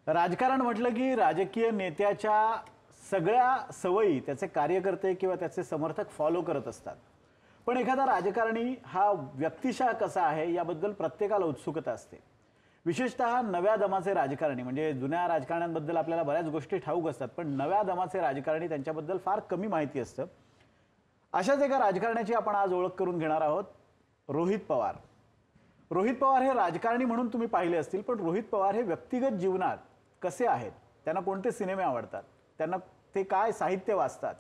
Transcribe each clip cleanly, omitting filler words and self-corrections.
राजकारण म्हटलं की राजकीय नेत्याच्या सगळ्या सवयी त्याचे कार्यकर्ते किंवा त्याचे समर्थक फॉलो करत असतात. पण एखादा राजकारणी हा व्यक्तिशः कसा आहे याबद्दल प्रत्येकाला उत्सुकता असते. विशेषतः नव्या दमाचे राजकारणी, म्हणजे जुन्या राजकारण्यांबद्दल आपल्याला बऱ्याच गोष्टी ठाऊक असतात, पण नव्या दमाचे राजकारणी त्यांच्याबद्दल फार कमी माहिती असतं. अशाच एका राजकारण्याची आपण आज ओळख करून घेणार आहोत, रोहित पवार. रोहित पवार हे राजकारणी म्हणून तुम्ही पाहिले असतील, पण रोहित पवार हे व्यक्तिगत जीवनात कसे आहेत, त्यांना कोणते सिनेमे आवडतात, त्यांना ते काय साहित्य वाचतात,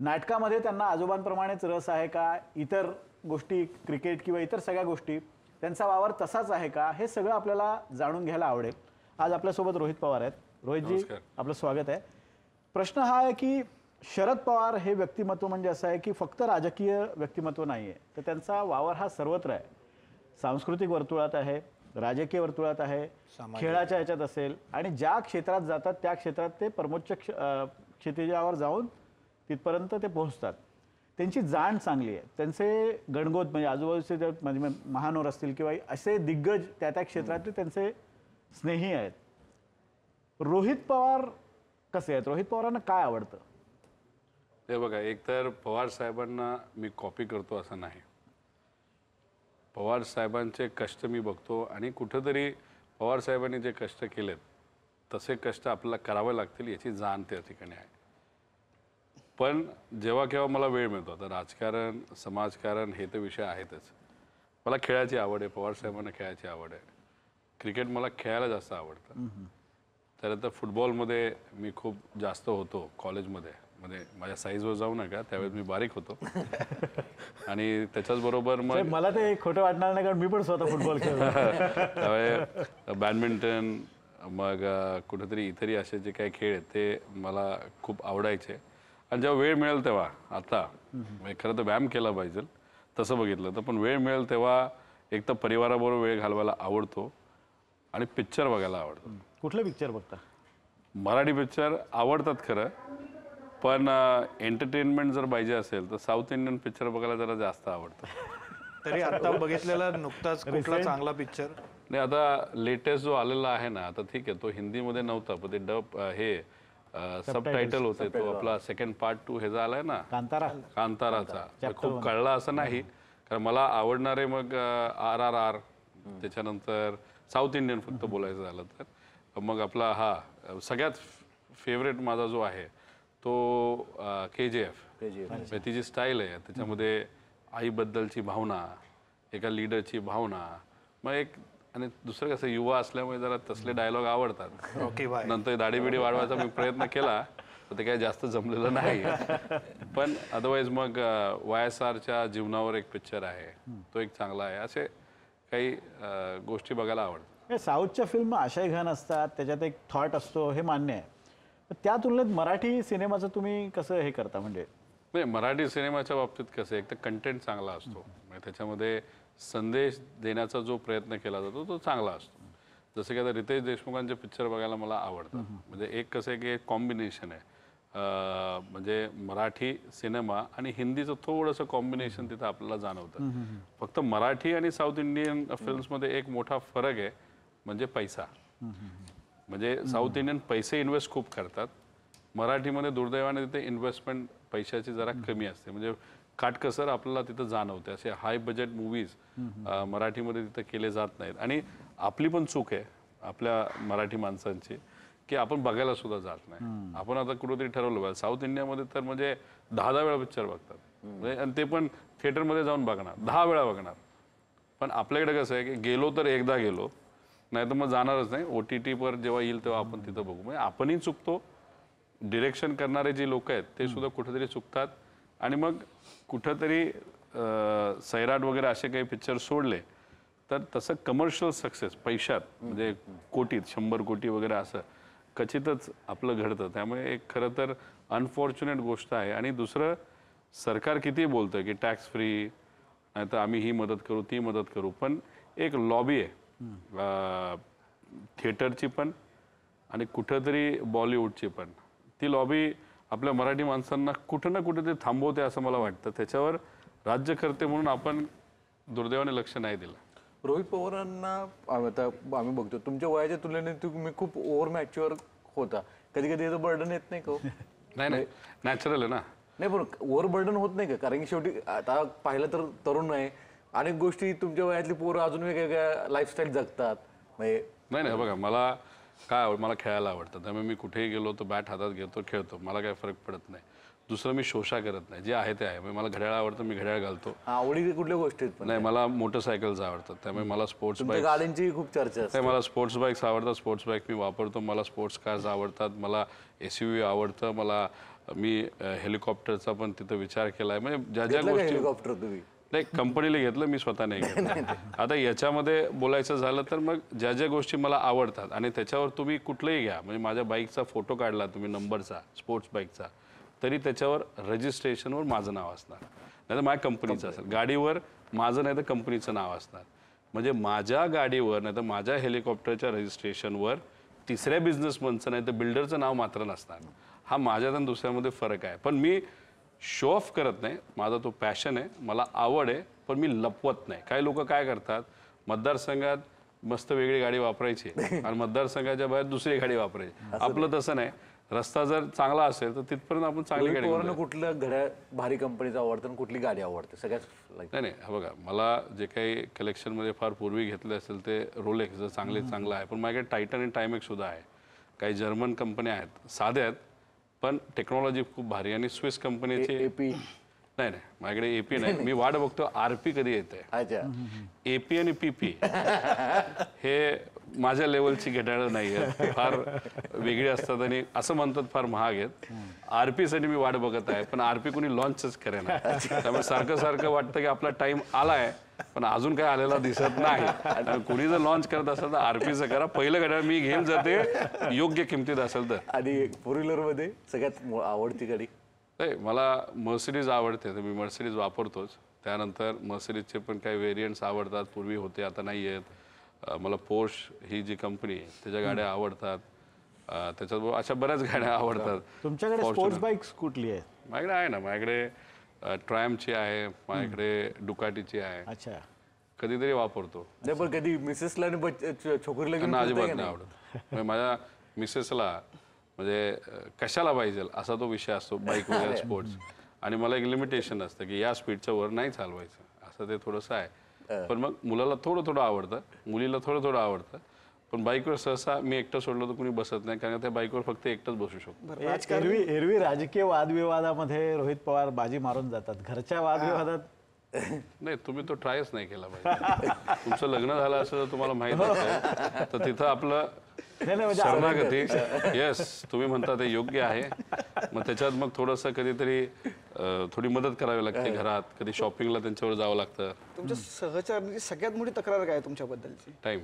नाटकामध्ये त्यांना आजोबांप्रमाणेच रस आहे का, इतर गोष्टी क्रिकेट किंवा इतर सगळ्या गोष्टी त्यांचा वावर तसाच आहे का, हे सगळं आपल्याला जाणून घ्यायला आवडेल. आज आपल्यासोबत रोहित पवार आहेत. रोहितजी, आपलं स्वागत आहे. प्रश्न हा आहे की शरद पवार हे व्यक्तिमत्व म्हणजे असं आहे की फक्त राजकीय व्यक्तिमत्व नाही आहे, तर त्यांचा वावर हा सर्वत्र आहे. सांस्कृतिक वर्तुळात आहे, राजकीय वर्तुळात आहे, खेळाच्या ह्याच्यात असेल, आणि ज्या क्षेत्रात जातात त्या क्षेत्रात ते परमोच्च क्षितिजावर जाऊन तिथपर्यंत ते पोहोचतात. त्यांची जाण चांगली आहे. त्यांचे गणगोत म्हणजे आजूबाजूचे जे म्हणजे महानोर असतील किंवा असे दिग्गज त्या त्या क्षेत्रातले त्यांचे स्नेही आहेत. रोहित पवार कसे आहेत? रोहित पवारांना काय आवडतं? ते बघा, एकतर पवार साहेबांना मी कॉपी करतो असं नाही. पवार साहेबांचे कष्ट मी बघतो आणि कुठेतरी पवार साहेबांनी जे कष्ट केलेत तसे कष्ट आपल्याला करावे लागतील याची जाण त्या ठिकाणी आहे. पण जेव्हा केव्हा मला वेळ मिळतो, आता राजकारण समाजकारण हे तर विषय आहेतच. मला खेळाची आवड आहे, पवार साहेबांना खेळाची आवड आहे. क्रिकेट मला खेळायला जास्त आवडतं. त्यानंतर फुटबॉलमध्ये मी खूप जास्त होतो कॉलेजमध्ये. म्हणजे माझ्या साईजवर जाऊ नका, त्यावेळेस मी बारीक होतो. आणि त्याच्याचबरोबर मग मला ते खोटं वाटणार नाही, कारण मी पण स्वतः फुटबॉल खेळलो. त्यावेळेस बॅडमिंटन, मग कुठेतरी इतरही असे जे काही खेळ आहेत ते मला खूप आवडायचे. आणि जेव्हा वेळ मिळेल तेव्हा, आता खरं तर व्यायाम केला पाहिजे तसं बघितलं तर, पण वेळ मिळेल तेव्हा एक तर परिवाराबरोबर वेळ घालवायला आवडतो आणि पिक्चर बघायला आवडतो. कुठले पिक्चर बघता? मराठी पिक्चर आवडतात खरं, पण एंटरटेनमेंट जर पाहिजे असेल तर साऊथ इंडियन पिक्चर बघायला जरा जास्त आवडतं. तरी आता बघितलेला नुकताच कुठला चांगला पिक्चर? नाही, आता लेटेस्ट जो आलेला आहे ना, आता ठीक आहे, तो हिंदीमध्ये नव्हता, पण ते डब हे सबटायटल होते. तो आपला सेकंड पार्ट 2 ह्याचा आलाय ना, कांताराचा. खूप कळला असं नाही, कारण मला आवडणारे मग RRR, त्याच्यानंतर साऊथ इंडियन फक्त बोलायचं झालं तर मग आपला हा सगळ्यात फेवरेट माझा जो आहे तो KGF. तिची स्टाईल आहे, त्याच्यामध्ये आईबद्दलची भावना, एका लीडरची भावना, मग एक, आणि दुसरं कसं युवा असल्यामुळे जरा तसले डायलॉग आवडतात. नंतर दाढी बिडी वाढवायचा मी प्रयत्न केला, तर ते काही जास्त जमलेलं नाही. पण अदरवाईज मग YSRच्या जीवनावर एक पिक्चर आहे, तो एक चांगला आहे. असे काही गोष्टी बघायला आवडतात. साऊथच्या फिल्म आशय घन असतात, त्याच्यात एक थॉट असतो, हे मान्य आहे. त्या तुलनेत मराठी सिनेमाचं तुम्ही कसं हे करता? म्हणजे नाही, मराठी सिनेमाच्या बाबतीत कसं, एक तर कंटेंट चांगला असतो, म्हणजे त्याच्यामध्ये संदेश देण्याचा जो प्रयत्न केला जातो तो चांगला असतो. जसं की आता रितेश देशमुखांचे पिक्चर बघायला मला आवडतं. म्हणजे एक कसं आहे की एक कॉम्बिनेशन आहे, म्हणजे मराठी सिनेमा आणि हिंदीचं थोडंसं कॉम्बिनेशन तिथं आपल्याला जाणवतं. फक्त मराठी आणि साऊथ इंडियन फिल्म्समध्ये एक मोठा फरक आहे, म्हणजे पैसा. म्हणजे साऊथ इंडियन पैसे इन्व्हेस्ट खूप करतात, मराठीमध्ये दुर्दैवाने तिथे इन्व्हेस्टमेंट पैशाची जरा कमी असते. म्हणजे काटकसर आपल्याला तिथं जाणवते. असे हाय बजेट मूवीज मराठीमध्ये तिथं केले जात नाहीत. आणि आपली पण चूक आहे आपल्या मराठी माणसांची, की आपण बघायला सुद्धा जात नाही. आपण आता कुठेतरी ठरवलं पाहिजे, साऊथ इंडियामध्ये तर म्हणजे 10 वेळा पिक्चर बघतात, म्हणजे आणि ते पण थिएटरमध्ये जाऊन बघणार, 10 वेळा बघणार. पण आपल्याकडे कसं आहे की गेलो तर एकदा गेलो, नाही तर मग जाणारच नाही. OTTवर जेव्हा येईल तेव्हा आपण तिथं बघू. म्हणजे आपणही चुकतो, डिरेक्शन करणारे जे लोक आहेत ते सुद्धा कुठेतरी चुकतात. आणि मग कुठंतरी सैराट वगैरे असे काही पिक्चर सोडले तर तसं कमर्शियल सक्सेस पैशात, म्हणजे कोटीत 100 कोटी वगैरे असं क्वचितच आपलं घडतं. त्यामुळे एक खरं तर अनफॉर्च्युनेट गोष्ट आहे. आणि दुसरं, सरकार किती बोलतं की टॅक्स फ्री, नाही तर आम्ही ही मदत करू ती मदत करू, पण एक लॉबी आहे थिएटरची पण आणि कुठंतरी बॉलिवूडची पण. ती लॉबी आपल्या मराठी माणसांना कुठं ना कुठं ते थांबवते असं मला वाटतं. त्याच्यावर राज्यकर्ते म्हणून आपण दुर्दैवाने लक्ष नाही दिलं. रोहित पवारांना आता आम्ही बघतो तुमच्या वयाच्या तुलनेत तुम्ही खूप ओव्हर मॅच्युअर होता. कधी कधी याचं बर्डन येत नाही का हो? नाही नॅचरल आहे ना. नाही पण ओव्हर बर्डन होत नाही का? कारण की शेवटी आता पाहिलं तर तरुण आहे, अनेक गोष्टी तुमच्या वयातली पोरं अजून वेगवेगळ्या लाईफस्टाईल जगतात. म्हणजे नाही बघा मला काय मला खेळायला आवडतं, त्यामुळे मी कुठेही गेलो तर बॅट हातात घेतो खेळतो, मला काही फरक पडत नाही. दुसरं मी शोषा करत नाही, जे आहे ते आहे. मला घड्याळ आवडतं, मी घड्याळ घालतो. आवडी कुठल्या गोष्टीत पण नाही मला मोटरसायकल्स आवडतात, त्यामुळे मला स्पोर्ट्स तुमच्या बाईक गाड्यांची खूप चर्चा असते. मला स्पोर्ट्स बाईक्स आवडतात, स्पोर्ट्स बाईक मी वापरतो. मला स्पोर्ट्स कार्स आवडतात, मला SUV आवडतं. मी हेलिकॉप्टरचा पण तिथं विचार केला आहे. म्हणजे ज्या ज्या गोष्टी हेलिकॉप्टर तुम्ही नाही कंपनीला घेतलं, मी स्वतः नाही घेतलं. आता याच्यामध्ये बोलायचं झालं तर मग ज्या ज्या गोष्टी मला आवडतात आणि त्याच्यावर तुम्ही कुठलंही घ्या, म्हणजे माझ्या बाईकचा फोटो काढला तुम्ही नंबरचा स्पोर्ट्स बाईकचा, तरी त्याच्यावर रजिस्ट्रेशनवर माझं नाव असणार, नाही तर माझ्या कंपनीचं असेल. गाडीवर माझं नाही तर कंपनीचं नाव असणार. म्हणजे माझ्या गाडीवर नाही तर माझ्या हेलिकॉप्टरच्या रजिस्ट्रेशनवर तिसऱ्या बिझनेसमनचं नाही तर बिल्डरचं नाव मात्र नसणार. हा माझ्यात आणि दुसऱ्यामध्ये फरक आहे. पण मी शो ऑफ करत नाही, माझा तो पॅशन आहे, मला आवड आहे, पण मी लपवत नाही. काही लोक काय करतात, मतदारसंघात मस्त वेगळी गाडी वापरायची आणि मतदारसंघाच्या बाहेर दुसरी गाडी वापरायची. आपलं तसं नाही. रस्ता जर चांगला असेल तर तिथपर्यंत आपण चांगली गाडी पवारांना कुठलं घड्याळ भारी कंपनीचं आवडतं आणि कुठली गाडी आवडते सगळ्यात? नाही बघा मला जे काही कलेक्शनमध्ये फार पूर्वी घेतले असेल ते रोलेक्स जर चांगलं आहे, पण माझ्याकडे टायटन आणि टायमेक्स सुद्धा आहे. काही जर्मन कंपन्या आहेत, साध्या आहेत पण टेक्नॉलॉजी खूप भारी. आणि स्विस कंपनीची AP नाही माझ्याकडे AP नाही. मी वाट बघतो RP कधी येते. अच्छा. AP आणि PP हे माझ्या लेवलची घड्याळं नाही आहेत, फार वेगळी असतात आणि असं म्हणतात फार महाग आहेत. RP साठी मी वाट बघत आहे, पण RP कोणी लॉन्चच करेना. त्यामुळे सारखं वाटतं की आपला टाइम आलाय पण अजून काय आलेला दिसत नाही. कोणी जर लॉन्च करत असेल तर RPचं करा. पहिलं घड्याळ मी घेऊन जाते योग्य किमतीत असेल तर. आणि फोर व्हीलर मध्ये सगळ्यात आवडती गाडी? नाही मला मर्सिडीज आवडते, तर मी मर्सिडीज वापरतोच. त्यानंतर मर्सिडीजचे पण काही व्हेरियंट्स आवडतात, पूर्वी होते आता नाही आहेत. मला पोर्श ही जी कंपनी आहे त्याच्या गाड्या आवडतात. त्याच्याबरोबर अशा बऱ्याच गाड्या आवडतात. तुमच्याकडे स्पोर्ट्स बाईक्स कुठली आहे? माझ्याकडे आहे ना, माझ्याकडे ट्रायमची आहे, माझ्याकडे डुकाटीची आहे. अच्छा. कधीतरी वापरतो. नाही पण कधी मिसेसला आणि छोकरीला घेऊन त्यांना फिरताय अजिबात का नाही आवडत. म्हणजे माझ्या मिसेसला म्हणजे कशाला पाहिजे असा तो विषय असतो बाईक वगैरे स्पोर्ट्स. आणि मला एक लिमिटेशन असतं की या स्पीडच्या वर नाही चालवायचं, असं ते थोडंसं आहे. पण मग मुलाला थोडं आवडतं, मुलीला थोडं आवडतं. पण बाईकवर सहसा मी एकटं सोडलं तर कुणी बसत नाही, कारण त्या बाईकवर फक्त एकटंच बसू शकतो. एरवी राजकीय वादविवादामध्ये रोहित पवार बाजी मारून जातात, घरच्या वादविवादात नाही. तुम्ही तो ट्रायच नाही केला पाहिजे. तुमचं लग्न झालं असं जर तुम्हाला माहित असेल तर तिथं आपलं शरणागती. येस तुम्ही म्हणता ते योग्य आहे. मग त्याच्यात मग थोडंसं कधीतरी थोडी मदत करावी लागते घरात, कधी शॉपिंगला त्यांच्यावर जावं लागतं. तुमच्या सहचारणाची सगळ्यात मोठी तक्रार काय आहे तुमच्याबद्दलची? टाइम.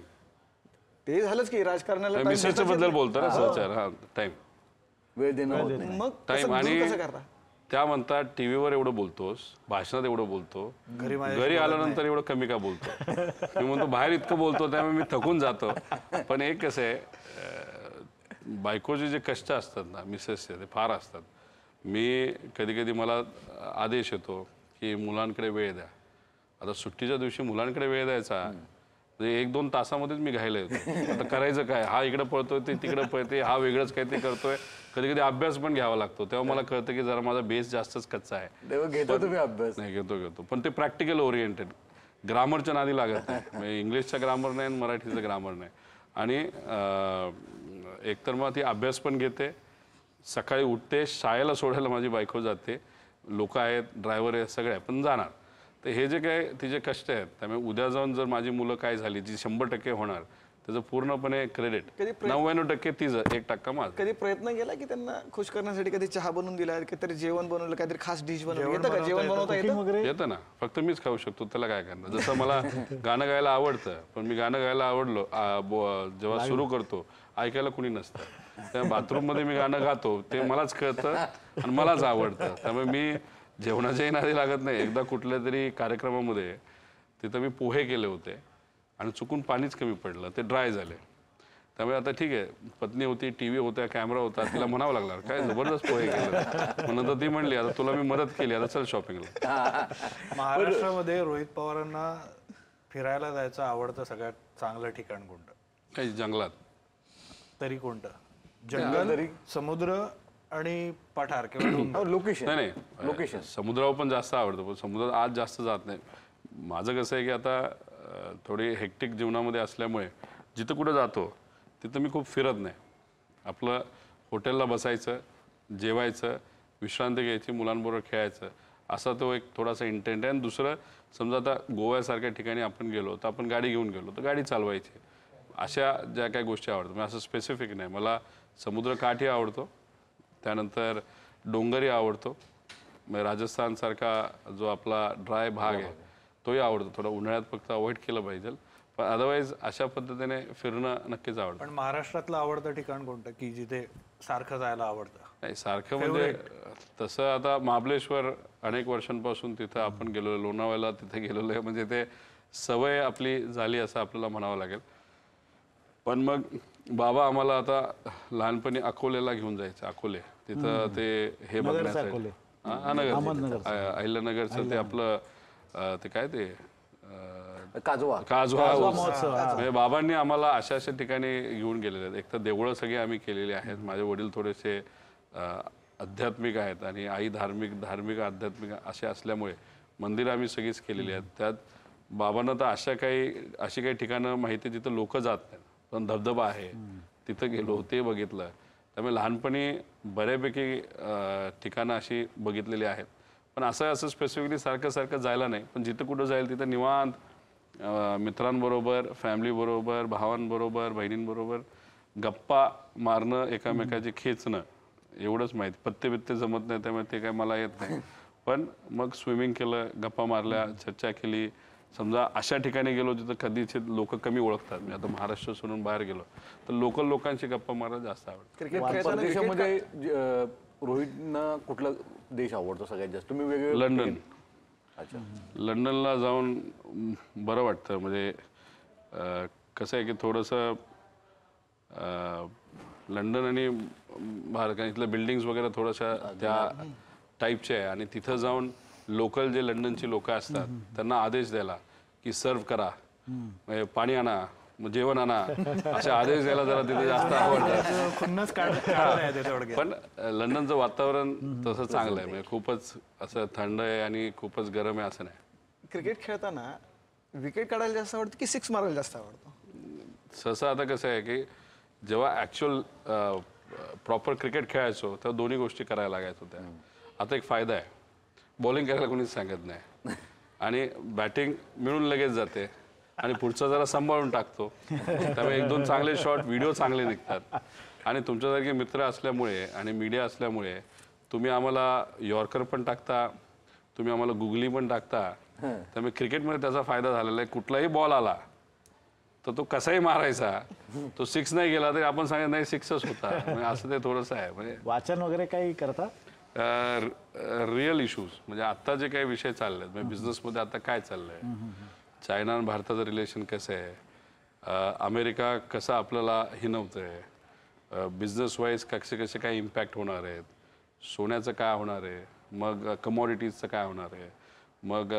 ते झालंच की राजकारणाला time मिसेसच्या देताच बद्दल येत बोलतो ना सहचार. हा टाइम वेळ देणं होत नाही. नाही. मग टाइम. कसं आणि दूर कसं करता? त्या म्हणतात टीव्हीवर एवढं बोलतोस, भाषणात एवढं बोलतो, घरी आल्यानंतर एवढं कमी का बोलतो. मी म्हणतो बाहेर इतकं बोलतो त्यामुळे मी थकून जातो. पण एक कसं आहे, बायकोचे जे कष्ट असतात ना मिसेसचे ते फार असतात. मी कधी मला आदेश येतो की मुलांकडे वेळ द्या. आता सुट्टीच्या दिवशी मुलांकडे वेळ द्यायचा म्हणजे 1-2 तासामध्येच मी घायला येतो. आता करायचं काय, हा इकडे पळतोय ते तिकडे पळते, हा वेगळंच काहीतरी करतोय. कधी अभ्यास पण घ्यावा लागतो. तेव्हा मला कळतं की जरा माझा बेस जास्तच कच्चा आहे. तेव्हा घेतो तुम्ही अभ्यास? नाही घेतो पण ते प्रॅक्टिकल ओरिएंटेड, ग्रामरच्या नादी लागत नाही. म्हणजे इंग्लिशचा ग्रामर नाही आणि मराठीचं ग्रामर नाही. आणि एकतर मग ती अभ्यास पण घेते, सकाळी उठते, शाळेला सोडायला माझी बायको जाते, लोक आहेत, ड्रायव्हर आहेत, सगळे पण जाणार. तर हे जे काय तिचे कष्ट आहेत, त्यामुळे उद्या जाऊन जर माझी मुलं काय झाली जी 100% होणार त्याचं पूर्णपणे क्रेडिट 99% तिचं, 1% माझं. कधी प्रयत्न केला की त्यांना खुश करण्यासाठी? कधी चहा बनवून दिला, काहीतरी जेवण बनवलं, काहीतरी खास डिश बनवलं, येतं का जेवण बनवता येतं? येतं ना, फक्त मीच खाऊ शकतो, त्याला काय करणार. जसं मला गाणं गायला आवडतं, पण मी गाणं गायला जेव्हा सुरू करतो ऐकायला कुणी नसतं. त्या बाथरूममध्ये मी गाणं गातो ते मलाच कळतं आणि मलाच आवडतं. त्यामुळे मी जेवणाच्याही नादी लागत नाही. एकदा कुठल्या तरी कार्यक्रमामध्ये तिथं मी पोहे केले होते आणि चुकून पाणीच कमी पडलं, ते ड्राय झाले. त्यामुळे आता ठीक आहे, पत्नी होती, TV होता, कॅमेरा होता, तिला म्हणावं लागणार काय जबरदस्त पोहे केलं. मग नंतर ती म्हणली आता तुला मी मदत केली, आता चल शॉपिंगला. महाराष्ट्रामध्ये रोहित पवारांना फिरायला जायचं आवडतं सगळ्यात चांगलं ठिकाण कोणतं? काही जंगलात. तरी कोणतं? जंगल, समुद्र आणि पठार किंवा डोंगर? लोकेशन नाही लोकेशन समुद्रावर पण जास्त आवडतं, पण समुद्रात आज जास्त जात नाही. माझं कसं आहे की आता थोडी हेक्टिक जीवनामध्ये असल्यामुळे जिथं कुठं जातो तिथं मी खूप फिरत नाही. आपलं हॉटेलला बसायचं, जेवायचं, विश्रांती घ्यायची, मुलांबरोबर खेळायचं, असा तो एक थोडासा इंटेंट आहे. आणि दुसरं, समजा आता गोव्यासारख्या ठिकाणी आपण गेलो तर आपण गाडी घेऊन गेलो तर गाडी चालवायची. अशा ज्या काही गोष्टी आवडतात, म्हणजे असं स्पेसिफिक नाही. मला समुद्रकाठी आवडतो, त्यानंतर डोंगरी आवडतो, म्हणजे राजस्थानसारखा जो आपला ड्राय भाग आहे तोही आवडतो. थोडा उन्हाळ्यात फक्त अवॉइड केलं पाहिजे, पण अदरवाईज अशा पद्धतीने फिरणं नक्कीच आवडतं. पण महाराष्ट्रातलं आवडतं ठिकाण कोणतं की जिथे सारखं जायला आवडतं? नाही सारखं म्हणजे तसं आता महाबळेश्वर अनेक वर्षांपासून तिथं आपण गेलो, लोणावळ्याला तिथे गेलेलो आहे, म्हणजे ते सवय आपली झाली असं आपल्याला म्हणावं लागेल. पण मग बाबा आम्हाला आता लहानपणी अकोलेला घेऊन जायचं. अकोले तिथं ते हे बघण्याचं, अहिल्यानगरचं ते आपलं ते काय ते काजवा म्हणजे बाबांनी आम्हाला अशा अशा ठिकाणी घेऊन गेलेले आहेत. एक तर देवळं सगळी आम्ही केलेली आहेत. माझे वडील थोडेसे आध्यात्मिक आहेत आणि आई धार्मिक आध्यात्मिक असे असल्यामुळे मंदिरं आम्ही सगळीच केलेली आहेत. त्यात बाबांना तर अशी काही ठिकाणं माहिती आहे जिथं लोक जात नाहीत, पण धबधबा आहे तिथं गेलो, ते बघितलं. त्यामुळे लहानपणी बऱ्यापैकी ठिकाणं अशी बघितलेली आहेत. पण असं स्पेसिफिकली सारखं जायला नाही, पण जिथं कुठं जाईल तिथं निवांत मित्रांबरोबर, फॅमिलीबरोबर, भावांबरोबर, बहिणींबरोबर गप्पा मारणं, एकामेकाची खेचणं, एवढंच माहिती. पत्ते जमत नाही त्यामुळे ते काय मला येत नाही. पण मग स्विमिंग केलं, गप्पा मारल्या, चर्चा केली. समजा अशा ठिकाणी गेलो जिथं कधीच लोक कमी ओळखतात, मी आता महाराष्ट्र सोडून बाहेर गेलो तर लोकल लोकांशी गप्पा मारायला जास्त आवडतं. क्रिकेट खेळताना परदेशामध्ये रोहितना कुठला देश आवडतो सगळ्यात जास्त? तुम्ही वेगळे लंडन. अच्छा. लंडनला जाऊन बरं वाटतं. म्हणजे कसं आहे की थोडंसं लंडन आणि भारत इथलं बिल्डिंग्स वगैरे थोड्याशा त्या टाईपचे आहे. आणि तिथं जाऊन लोकल जे लंडनची लोक असतात त्यांना आदेश द्यायला की सर्व करा, म्हणजे पाणी आणा, मग जेवण आणा, असे आदेश द्यायला जरा तिथे जास्त आवडतं. खुन्नस काढता येते थोडक्यात. पण लंडनचं वातावरण तसं चांगलं आहे, म्हणजे खूपच असं थंड आहे आणि खूपच गरम आहे असं नाही. क्रिकेट खेळताना विकेट काढायला जास्त आवडतं की सिक्स मारायला जास्त आवडतं? सहसा आता कसं आहे की जेव्हा ॲक्च्युअल प्रॉपर क्रिकेट खेळायचो तेव्हा दोन्ही गोष्टी करायला लागायच्या होत्या. आता एक फायदा आहे, बॉलिंग करायला कोणीच सांगत नाही आणि बॅटिंग मिळून लगेच जाते आणि पुढचा जरा सांभाळून टाकतो. त्यामुळे एक दोन चांगले शॉट, व्हिडिओ चांगले निघतात. आणि तुमच्यासारखे मित्र असल्यामुळे आणि मीडिया असल्यामुळे तुम्ही आम्हाला यॉर्कर पण टाकता, तुम्ही आम्हाला गुगली पण टाकता. त्यामुळे क्रिकेटमध्ये त्याचा फायदा झालेला आहे. कुठलाही बॉल आला तर तो कसाही मारायचा, तो सिक्स नाही गेला तरी आपण सांगत नाही सिक्सच होता. म्हणजे असं ते थोडंसं आहे. म्हणजे वाचन वगैरे काही करता? रिअल इश्यूज, म्हणजे आत्ता जे काही विषय चालले आहेत, म्हणजे बिझनेसमध्ये आता काय चाललंय, चायना आणि भारताचं रिलेशन कसं आहे, अमेरिका कसं आपल्याला हिनवतंय, बिझनेस वाईज कसे काय इम्पॅक्ट होणार आहेत, सोन्याचं काय होणार आहे, मग कमॉडिटीजचं काय होणार आहे, मग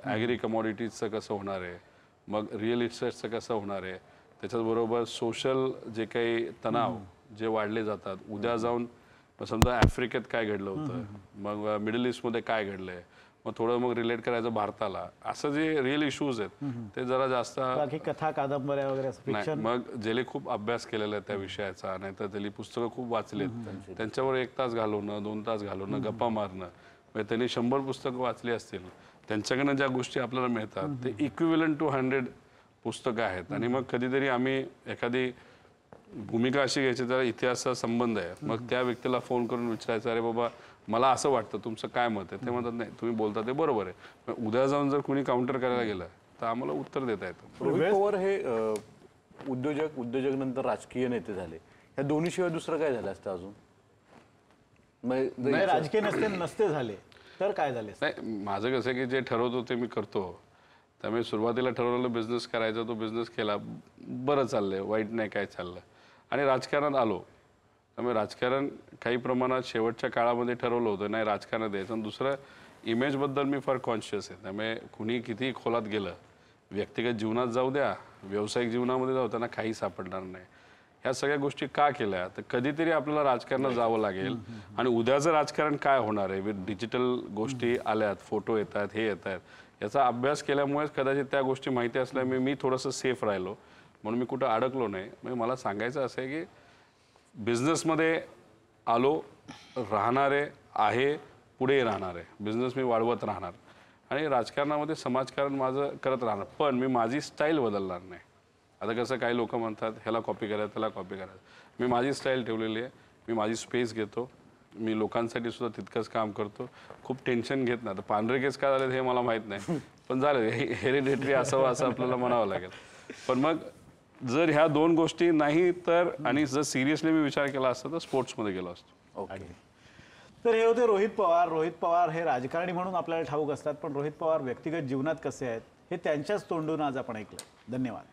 ॲग्री कमॉडिटीजचं कसं होणार आहे, मग रिअल इस्टेटचं कसं होणार आहे, त्याच्याचबरोबर सोशल जे काही तणाव जे वाढले जातात, उद्या जाऊन समजा आफ्रिकेत काय घडलं होतं, मग मिडल ईस्टमध्ये काय घडलंय, मग थोडं मग रिलेट करायचं भारताला, असं जे रिअल इश्यूज आहेत ते जरा जास्त. बाकी कथा कादंबऱ्या वगैरे नाही, मग ज्याने खूप अभ्यास केलेला आहे त्या विषयाचा, नाहीतर त्यांनी पुस्तकं खूप वाचलेत, त्यांच्यावर 1 तास घालवणं, 2 तास घालवणं, गप्पा मारणं, म्हणजे त्यांनी 100 पुस्तकं वाचली असतील, त्यांच्याकडनं ज्या गोष्टी आपल्याला मिळतात ते इक्विव्हलंट टू 100 पुस्तकं आहेत. आणि मग कधीतरी आम्ही एखादी भूमिका अशी घ्यायची त्याला इतिहासाचा संबंध आहे, मग त्या व्यक्तीला फोन करून विचारायचं, अरे बाबा मला असं वाटतं, तुमचं काय मत आहे? ते म्हणतात नाही तुम्ही बोलता ते बरोबर आहे. उद्या जाऊन जर कुणी काउंटर करायला गेलं तर आम्हाला उत्तर देता येतं. रोहित पवार हे उद्योजक नंतर राजकीय नेते झाले. ह्या दोन्ही शिवाय दुसरं काय झालं असतं अजून? नाही, राजकीय नसते झाले तर काय झाले? नाही, माझं कसं आहे की जे ठरवतो ते मी करतो. त्यामुळे सुरुवातीला ठरवलेलं बिझनेस करायचा, तो बिझनेस केला, बरं चाललंय, वाईट नाही काय चाललं, आणि राजकारणात आलो. त्यामुळे राजकारण काही प्रमाणात शेवटच्या काळामध्ये ठरवलं होतं नाही राजकारणात द्यायचं. आणि दुसरं, इमेजबद्दल मी फार कॉन्शियस आहे. त्यामुळे कुणी कितीही खोलात गेलं व्यक्तिगत जीवनात जाऊ द्या, व्यावसायिक जीवनामध्ये जाऊ, त्यांना काही सापडणार नाही. ह्या सगळ्या गोष्टी का केल्या? तर कधीतरी आपल्याला राजकारणात जावं लागेल आणि उद्याचं राजकारण काय होणार आहे, डिजिटल गोष्टी आल्यात, फोटो येतात, हे येत आहेत, याचा अभ्यास केल्यामुळेच कदाचित त्या गोष्टी माहिती असल्यामुळे मी थोडंसं सेफ राहिलो, म्हणून मी कुठं अडकलो नाही. म्हणजे मला सांगायचं असं आहे की बिझनेसमध्ये आलो, राहणारे आहे, पुढे राहणार आहे, बिझनेस मी वाढवत राहणार आणि राजकारणामध्ये समाजकारण माझं करत राहणार, पण मी माझी स्टाईल बदलणार नाही. आता कसं काही लोक म्हणतात ह्याला कॉपी करायचं, त्याला कॉपी करायचं, मी माझी स्टाईल ठेवलेली आहे, मी माझी स्पेस घेतो, मी लोकांसाठी सुद्धा तितकंच काम करतो, खूप टेन्शन घेत नाही. आता पांढरे केस का झाले हे मला माहीत नाही, पण झालं हेरिडेटरी असावं असं आपल्याला म्हणावं लागेल. पण मग जर ह्या दोन गोष्टी नाही तर, आणि जर सिरियसली मी विचार केला असता तर स्पोर्ट्समध्ये गेलो असतो. तर हे होते रोहित पवार. रोहित पवार हे राजकारणी म्हणून आपल्याला ठाऊक असतात, पण रोहित पवार व्यक्तिगत जीवनात कसे आहेत हे त्यांच्याच तोंडून आज आपण ऐकलं. धन्यवाद.